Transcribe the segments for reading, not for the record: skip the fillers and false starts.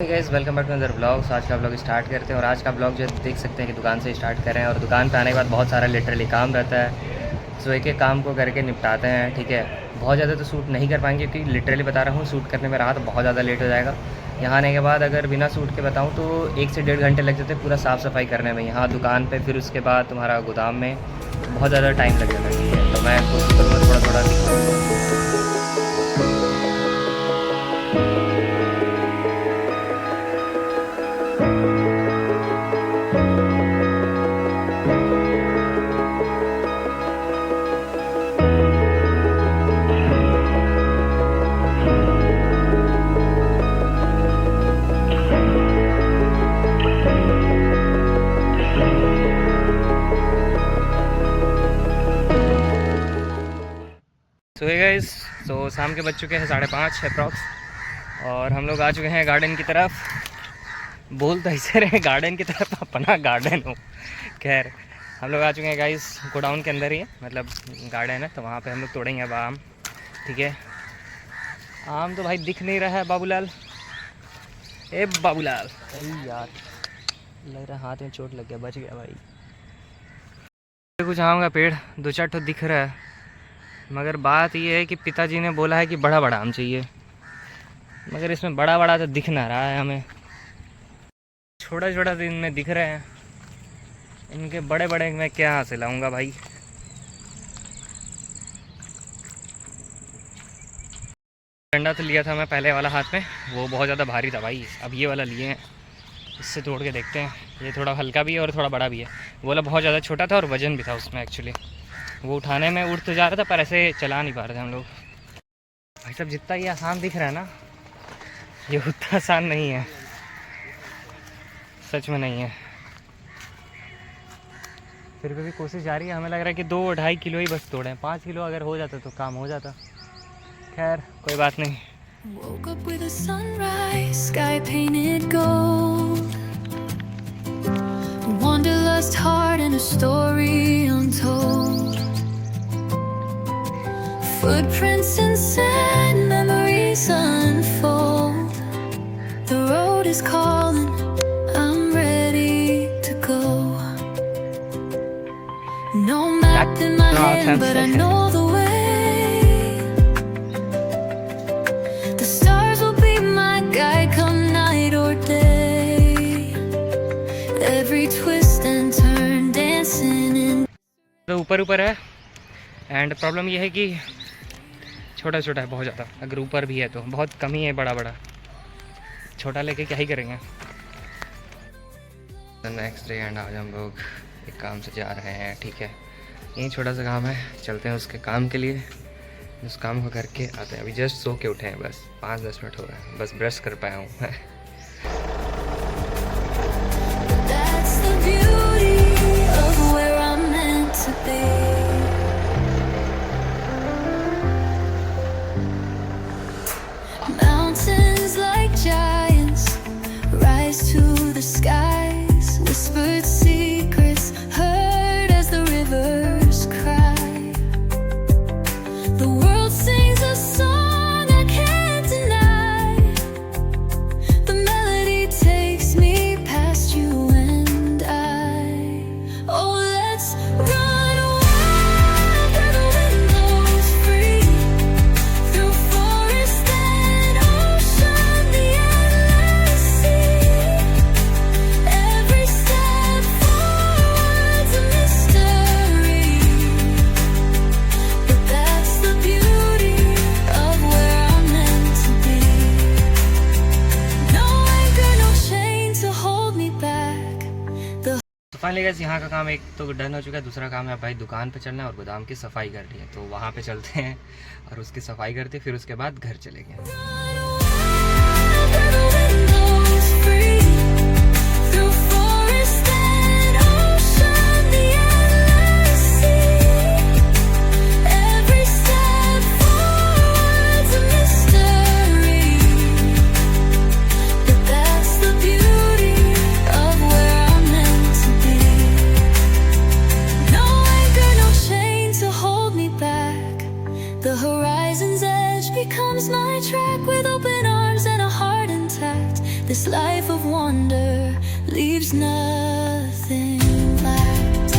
Guys welcome back to other blogs. आज का blog start करते हैं और आज का ब्लॉग जो देख सकते हैं कि दुकान से स्टार्ट कर रहे हैं और दुकान पे आने के बाद बहुत सारा लिटरली काम रहता है। सो एक एक काम को करके निपटाते हैं, ठीक है। बहुत ज़्यादा तो शूट नहीं कर पाएंगे क्योंकि लिटरली बता रहा हूँ शूट करने में रहा तो बहुत ज़्यादा लेट हो जाएगा। यहाँ आने के बाद अगर बिना शूट के बताऊँ तो 1 से 1.5 घंटे लग जाते पूरा साफ़ सफाई करने में यहाँ दुकान पर, फिर उसके बाद तुम्हारा गोदाम में बहुत ज़्यादा टाइम लग जाता है, ठीक है। तो मैं कोशिश करूँगा थोड़ा थोड़ा दिखाऊँ। सो हे गाइस, सो शाम के बज चुके हैं 5:30 अप्रॉक्स और हम लोग आ चुके हैं गार्डन की तरफ। बोल तो ऐसे रहे गार्डन की तरफ, अपना गार्डन हो। खैर हम लोग आ चुके हैं गाइस, गोडाउन के अंदर ही है, मतलब गार्डन है तो वहाँ पे हम लोग तोड़ेंगे अब आम, ठीक है। आम तो भाई दिख नहीं रहा है बाबूलाल, ए बाबूलाल। अरे यार लग रहा है हाथ में चोट लग गया, बच गया भाई। कुछ आम का पेड़ 2-4 ठो दिख रहा है, मगर बात यह है कि पिताजी ने बोला है कि बड़ा बड़ा आम चाहिए, मगर इसमें बड़ा बड़ा तो दिख ना रहा है हमें। छोटा छोटा तो इनमें दिख रहे हैं, इनके बड़े बड़े मैं क्या से लाऊंगा भाई। डंडा तो लिया था मैं पहले वाला हाथ में, वो बहुत ज़्यादा भारी था भाई। अब ये वाला लिए हैं, इससे तोड़ के देखते हैं। ये थोड़ा हल्का भी है और थोड़ा बड़ा भी है। वो वाला बहुत ज़्यादा छोटा था और वजन भी था उसमें एक्चुअली। वो उठाने में उठ तो जा रहा था पर ऐसे चला नहीं पा रहे थे हम लोग। भाई साहब जितना ये आसान दिख रहा है ना, ये उतना आसान नहीं है, सच में नहीं है। फिर भी कोशिश जारी है। हमें लग रहा है कि 2-2.5 किलो ही बस तोड़े, 5 किलो अगर हो जाता तो काम हो जाता। खैर कोई बात नहीं। Woke up with a sunrise, sky painted gold, a wanderlust heart and a story untold. Footprints in sand, memories unfold. The road is calling, I'm ready to go. No map in my hand, but I know the way. The stars will be my guide come night or day. Every twist and turn, dancing in. तो ऊपर ऊपर है and problem ये है कि छोटा छोटा है बहुत ज़्यादा। अगर ऊपर भी है तो बहुत कम ही है, बड़ा बड़ा छोटा लेके क्या ही करेंगे। नेक्स्ट डे एंड आज हम लोग एक काम से जा रहे हैं, ठीक है। यही छोटा सा काम है, चलते हैं उसके काम के लिए। उस काम को करके आते हैं। अभी जस्ट सो के उठे हैं, बस 5-10 मिनट हो गए, बस ब्रश कर पाया हूँ मैं। That's the beauty of where I'm meant to be. Mountains like giants rise to the skies, whispered secrets heard as the rivers cry. The world sings a song I can't deny. The melody takes me past you and I. Oh, let's run wild where the wind blows free, through forest and ocean, the endless sea. Every step forward's a mystery, but that's the beauty of where I'm meant to be. No anchor, no chain to hold me back. तो finally guys यहाँ का काम एक तो done हो चुका है। दूसरा काम है भाई दुकान पे चलना है और गोदाम की सफाई करनी है, तो वहाँ पे चलते हैं और उसकी सफाई करते फिर उसके बाद घर चलेंगे। Where the wind blows free, through forest and ocean, the endless sea. Every step forward's a mystery, but that's the beauty of where I'm meant to be. No anchor, no chain to hold me back. The horizon's edge becomes my track with This life of wonder leaves nothing left.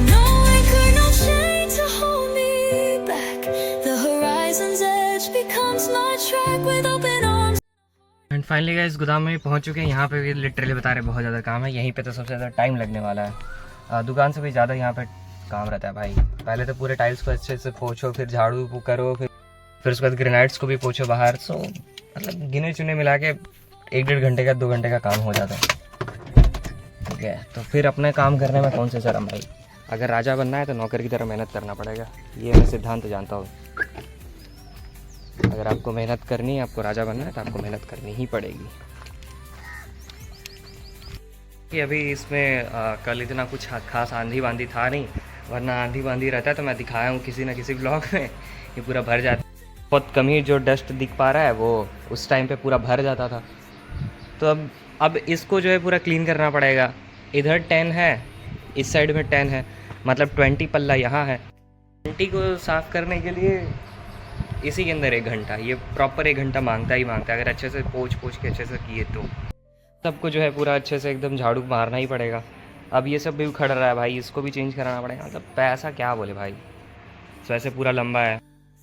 No anchor, no chain to hold me back. The horizon's edge becomes my track with open arms. And finally guys गोदाम में पहुंच चुके हैं। यहाँ पे भी literally बता रहे बहुत ज़्यादा काम है। यहीं पे तो सबसे ज़्यादा टाइम लगने वाला है। दुकान से भी ज़्यादा यहाँ पे काम रहता है भाई। पहले तो पूरे टाइल्स को अच्छे से पोछो, फिर झाड़ू करो, फिर उसके बाद ग्रेनाइट्स को भी पोछो बाहर। सो मतलब गिने चुने मिला के 1-1.5 घंटे का 2 घंटे का काम हो जाता है। ठीक है, तो फिर अपने काम करने में कौन से शर्म भाई। अगर राजा बनना है तो नौकर की तरह मेहनत करना पड़ेगा। ये मैं सिद्धांत जानता हूँ। अगर आपको मेहनत करनी है, आपको राजा बनना है तो आपको मेहनत करनी ही पड़ेगी। कि अभी इसमें कल इतना कुछ खास आंधी वांधी था नहीं, वरना आंधी वांधी रहता है तो मैं दिखाया हूँ किसी ना किसी ब्लॉग में। ये पूरा भर जाता है। बहुत कम ही जो डस्ट दिख पा रहा है वो उस टाइम पे पूरा भर जाता था। तो अब इसको जो है पूरा क्लीन करना पड़ेगा। इधर 10 है, इस साइड में 10 है, मतलब 20 पल्ला यहाँ है। 20 को साफ़ करने के लिए इसी के अंदर 1 घंटा, ये प्रॉपर 1 घंटा मांगता ही मांगता है। अगर अच्छे से पोछ के अच्छे से किए तो सबको जो है पूरा अच्छे से एकदम झाड़ू मारना ही पड़ेगा। अब ये सब भी उखड़ रहा है भाई, इसको भी चेंज कराना पड़ेगा। मतलब पैसा क्या बोले भाई, तो ऐसे पूरा लंबा है।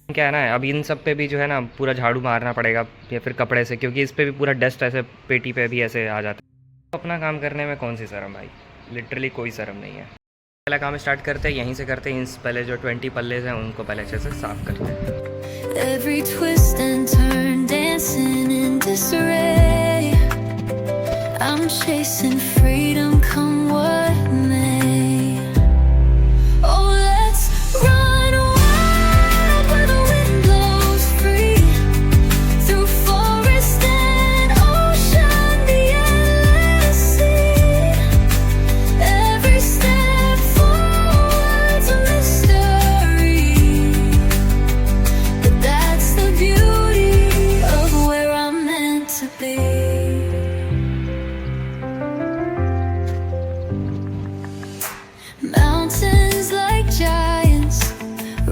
क्या है ना, अब इन सब पे भी जो है ना पूरा झाड़ू मारना पड़ेगा या फिर कपड़े से, क्योंकि इस पर भी पूरा डस्ट ऐसे पेटी पे भी ऐसे आ जाता है। तो अपना काम करने में कौन सी शर्म भाई, लिटरली कोई शर्म नहीं है। पहला काम स्टार्ट करते हैं, यहीं से करते हैं। पहले जो 20 पल्ले हैं उनको पहले अच्छे से साफ़ करते हैं। Every twist and turn, dancing in disarray. I'm chasing freedom, come what may. Oh, let's run wild where the wind blows free. Through forest and ocean, the endless sea. Every step forward's a mystery. But that's the beauty of where I'm meant to be. Mountains like giants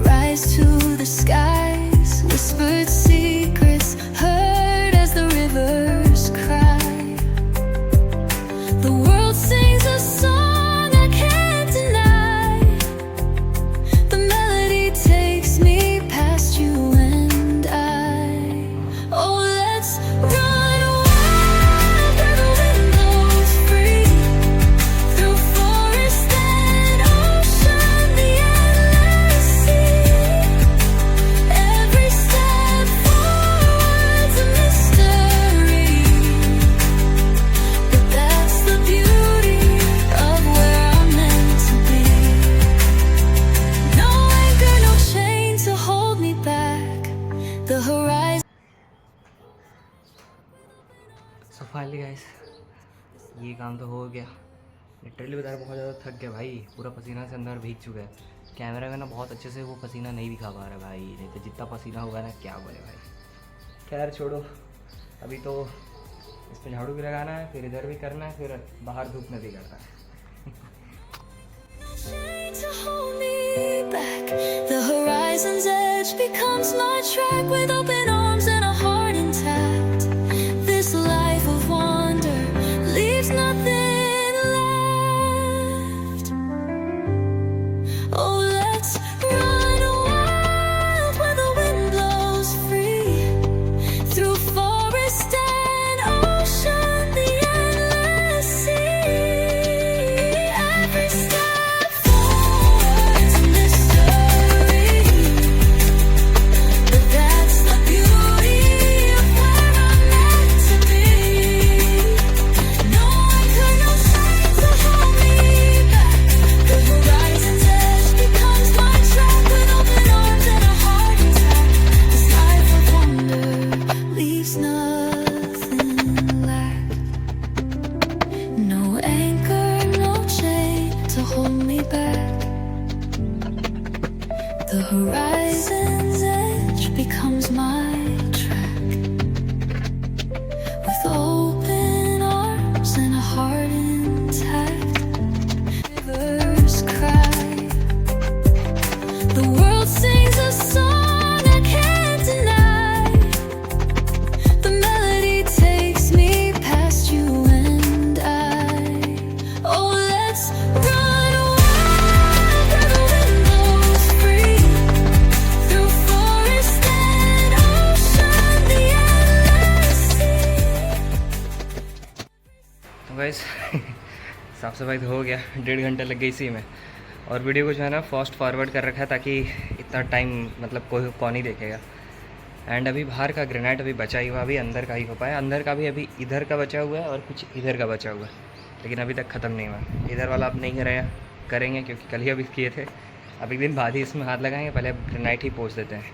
rise to the skies. Whispered secrets heard as the rivers cry. The world sings a song I can't deny. The melody takes me past you and I. Oh, let's run wild where the wind blows free. Through forest and ocean, the endless sea. Every step forward's a mystery. But that's the beauty of where I'm meant to be. No anchor, no chain to hold me back. The horizon. So finally guys ये काम तो हो गया। Literally बता रहा बहुत ज़्यादा थक गया भाई, पूरा पसीना से अंदर भीग चुका है। कैमरा में ना बहुत अच्छे से वो पसीना नहीं दिखा पा रहा है भाई, नहीं तो जितना पसीना होगा ना क्या बोले भाई। खैर छोड़ो, अभी तो इस पर झाड़ू भी लगाना है, फिर इधर भी करना है, फिर बाहर धूप में भी करना है। Chain to hold me back. The horizon's edge becomes my track with open arms and a heart intact. This life of wonder leaves nothing left. Oh, let's run wild where the wind blows free. Through forest and ocean, the endless sea. Every step forward's a mystery. But that's the beauty of where I'm meant to be. No anchor, no chain to hold me back. The horizon's edge becomes my track with open arms and a heart intact. This life of wonder leaves nothing left. No anchor, no chain to hold me back. The horizon's edge becomes my track with open arms and a heart intact. साफ़ सफाई तो हो गया, 1.5 घंटा लग गई इसी में। और वीडियो को जो है ना फास्ट फॉरवर्ड कर रखा है ताकि इतना टाइम मतलब कोई कौन ही देखेगा। एंड अभी बाहर का ग्रेनाइट अभी बचा ही हुआ, अभी अंदर का ही हो पाया। अंदर का भी अभी इधर का बचा हुआ है और कुछ इधर का बचा हुआ है, लेकिन अभी तक ख़त्म नहीं हुआ। इधर वाला अब नहीं करेंगे क्योंकि कल ही अभी किए थे। अब एक दिन बाद ही इसमें हाथ लगाएंगे, पहले अब ग्रेनाइट ही पोंछ देते हैं।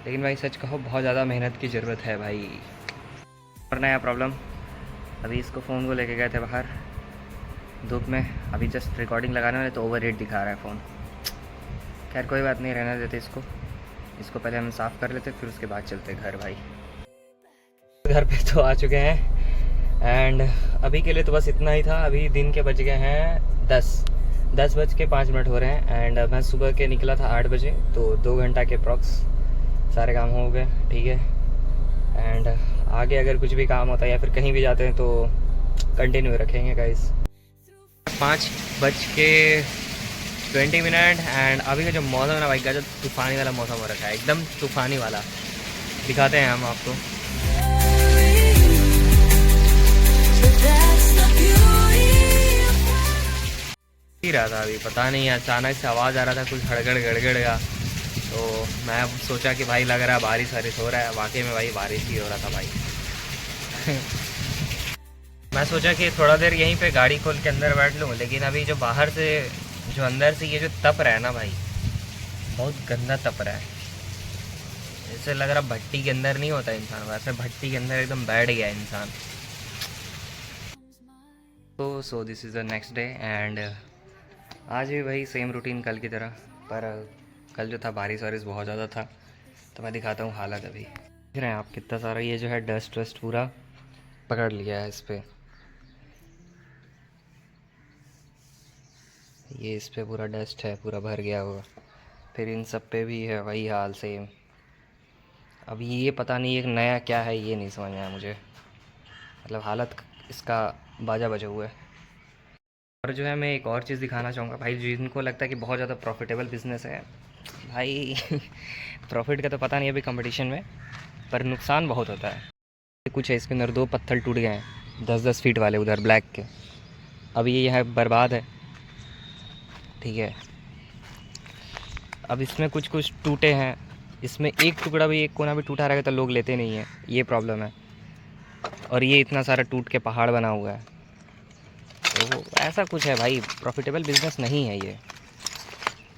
लेकिन भाई सच कहो बहुत ज़्यादा मेहनत की ज़रूरत है भाई। और नया प्रॉब्लम, अभी इसको फ़ोन को लेके गए थे बाहर धूप में, अभी जस्ट रिकॉर्डिंग लगाने वाले तो ओवर रेट दिखा रहा है फ़ोन। खैर कोई बात नहीं, रहने देते इसको पहले हम साफ़ कर लेते, फिर उसके बाद चलते घर भाई। घर पे तो आ चुके हैं एंड अभी के लिए तो बस इतना ही था। अभी दिन के बज गए हैं 10:05 हो रहे हैं। एंड मैं सुबह के निकला था 8 बजे, तो 2 घंटा के अप्रॉक्स सारे काम हो गए, ठीक है। एंड आगे अगर कुछ भी काम होता है या फिर कहीं भी जाते हैं तो कंटिन्यू रखेंगे गाइस। 5:20 एंड अभी का जो मौसम है ना भाई, गजब तूफ़ानी वाला मौसम हो रखा है, एकदम तूफ़ानी वाला। दिखाते हैं हम आपको। ही रहा था अभी, पता नहीं अचानक से आवाज़ आ रहा था कुछ हड़गड़ गड़गड़ का, तो मैं अब सोचा कि भाई लग रहा है बारिश वारिश हो रहा है। वाकई में भाई बारिश ही हो रहा था भाई। मैं सोचा कि थोड़ा देर यहीं पे गाड़ी खोल के अंदर बैठ लूँ, लेकिन अभी जो बाहर से जो अंदर से ये जो तप रहा है ना भाई, बहुत गंदा तप रहा है। ऐसे लग रहा भट्टी के अंदर नहीं होता इंसान, वैसे भट्टी के अंदर एकदम बैठ गया इंसान। तो so this is the next day and आज भी वही सेम रूटीन कल की तरह, पर कल जो था बारिश वारिश बहुत ज़्यादा था। तो मैं दिखाता हूँ हालत अभी। देख रहे हैं आप कितना सारा ये जो है डस्ट वस्ट पूरा पकड़ लिया है इस पर। ये इस पे पूरा डस्ट है, पूरा भर गया हुआ। फिर इन सब पे भी है वही हाल सेम। अब ये पता नहीं एक नया क्या है, ये नहीं समझ में आया मुझे, मतलब हालत इसका बाजा बजा हुआ है। और जो है मैं एक और चीज़ दिखाना चाहूँगा भाई, जिनको लगता है कि बहुत ज़्यादा प्रॉफिटेबल बिज़नेस है भाई प्रॉफिट का तो पता नहीं अभी कंपटीशन में, पर नुकसान बहुत होता है। कुछ है इसके अंदर, 2 पत्थर टूट गए हैं 10-10 फीट वाले उधर ब्लैक के, अब ये यहाँ बर्बाद है, ठीक है। अब इसमें कुछ कुछ टूटे हैं, इसमें एक टुकड़ा भी, एक कोना भी टूटा रहेगा तो लोग लेते नहीं हैं, ये प्रॉब्लम है। और ये इतना सारा टूट के पहाड़ बना हुआ है, तो ऐसा कुछ है भाई, प्रॉफिटेबल बिज़नेस नहीं है ये।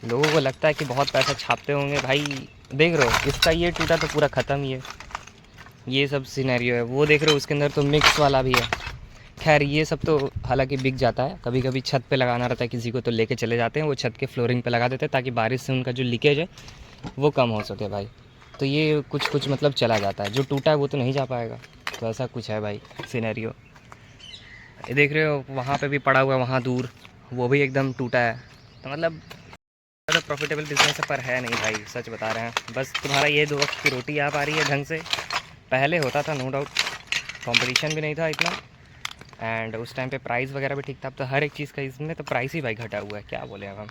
लोगों को लगता है कि बहुत पैसा छापते होंगे भाई। देख रहे हो इसका ये टूटा तो पूरा ख़त्म, ये सब सिनेरियो है। वो देख रहे हो उसके अंदर तो मिक्स वाला भी है। खैर ये सब तो हालांकि बिक जाता है, कभी कभी छत पे लगाना रहता है किसी को तो लेके चले जाते हैं, वो छत के फ्लोरिंग पे लगा देते हैं ताकि बारिश से उनका जो लीकेज है वो कम हो सके भाई। तो ये कुछ कुछ मतलब चला जाता है, जो टूटा है वो तो नहीं जा पाएगा। तो ऐसा कुछ है भाई सिनेरियो। ये देख रहे हो वहाँ पे भी पड़ा हुआ है, वहाँ दूर वो भी एकदम टूटा है। तो मतलब ज़्यादा प्रॉफिटेबल बिजनेस पर है नहीं भाई, सच बता रहे हैं। बस तुम्हारा ये 2 वक्त की रोटी आ पा रही है ढंग से। पहले होता था नो डाउट, कंपटीशन भी नहीं था इतना, एंड उस टाइम पे प्राइस वगैरह भी ठीक था। अब तो हर एक चीज़ का इसमें तो प्राइस ही भाई घटा हुआ है, क्या बोले अब हम।